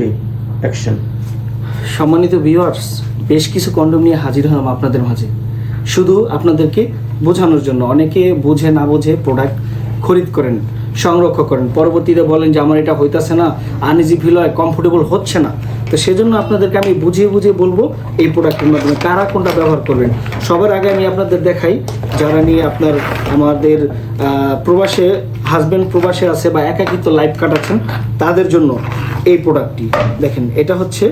3 action. সম্মানিত viewers, বেশ কিছু কন্ডম নিয়ে হাজির হলাম আপনাদের মাঝে, শুধু আপনাদেরকে বোঝানোর জন্য। অনেকে বুঝে না বুঝে প্রোডাক্ট খরিদ করেন, সংরক্ষণ করেন, পরবর্তীতে বলেন যে আমার এটা হইতাছে না, আনইজি ফিল হয়, কমফোর্টেবল হচ্ছে না। তো সেজন্য আপনাদেরকে আমি বুঝিয়ে বুঝিয়ে বলবো এই প্রোডাক্টের মাধ্যমে কারা কোনটা ব্যবহার করবেন। সবার আগে আমি আপনাদের দেখাই যারা নিয়ে আপনার আমাদের প্রবাসে হাজব্যান্ড প্রবাসে আছে বা একাকিত্ব লাইফ কাটাচ্ছেন তাদের জন্য এই প্রোডাক্টটি দেখেন। এটা হচ্ছে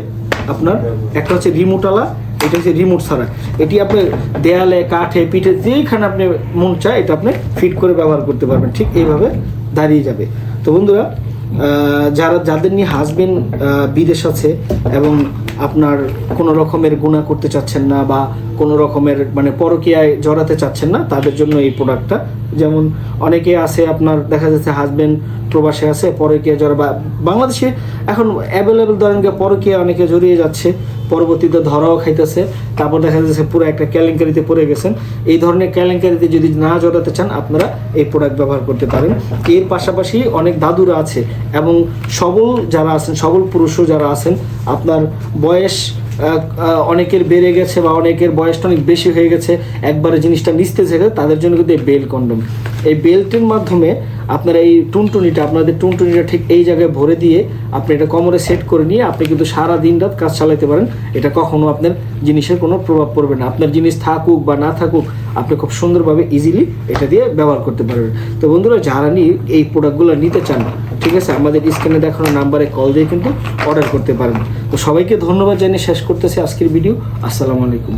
আপনার একটা হচ্ছে রিমোটওয়ালা, এটা হচ্ছে রিমোট ছাড়া। এটি আপনি দেয়ালে, কাঠে, পিঠে যেইখানে আপনি মন চায় এটা আপনি ফিট করে ব্যবহার করতে পারবেন, ঠিক এইভাবে দাঁড়িয়ে যাবে। তো বন্ধুরা, যাদের নিয়ে হাজবেন্ড বিদেশ আছে এবং আপনার কোনো রকমের গুনাহ করতে চাচ্ছেন না বা কোনো রকমের মানে পরকীয়ায় জড়াতে চাচ্ছেন না, তাদের জন্য এই প্রোডাক্টটা। যেমন অনেকে আছে আপনার দেখা যাচ্ছে হাজবেন্ড প্রবাসে আছে, পরকীয়া জড়া বা বাংলাদেশে এখন অ্যাভেলেবেল ধরেন পরকীয়া অনেকে জড়িয়ে যাচ্ছে, পরবর্তীতে ধরাও খাইতেছে, তারপর দেখা যাচ্ছে পুরো একটা কেলেঙ্কারিতে পড়ে গেছেন। এই ধরনের কেলেঙ্কারিতে যদি না জড়াতে চান আপনারা এই প্রোডাক্ট ব্যবহার করতে পারেন। এর পাশাপাশি অনেক দাদুরা আছে এবং সবল যারা আছেন, সবল পুরুষও যারা আছেন, আপনার বয়স অনেকের বেড়ে গেছে বা অনেকের বয়সটা অনেক বেশি হয়ে গেছে, একবারে জিনিসটা নিস্তেজ হয়ে গেছে, তাদের জন্য কিন্তু এই বেল কন্ডম। এই বেল্টের মাধ্যমে আপনারা এই টুনটুনিটা, আপনাদের টুনটুনিটা ঠিক এই জায়গায় ভরে দিয়ে আপনি এটা কোমরে সেট করে নিয়ে আপনি কিন্তু সারা দিন রাত কাজ চালাতে পারেন। এটা কখনো আপনার জিনিসের কোনো প্রভাব পড়বে না। আপনার জিনিস থাকুক বা না থাকুক আপনি খুব সুন্দরভাবে ইজিলি এটা দিয়ে ব্যবহার করতে পারবেন। তো বন্ধুরা, যারা নিয়ে এই প্রোডাক্টগুলো নিতে চান, ঠিক আছে, আমাদের স্ক্রিনে দেখানো নাম্বারে কল দিয়ে কিন্তু অর্ডার করতে পারেন। তো সবাইকে ধন্যবাদ জানিয়ে শেষ করতেছি আজকের ভিডিও। আসসালামু আলাইকুম।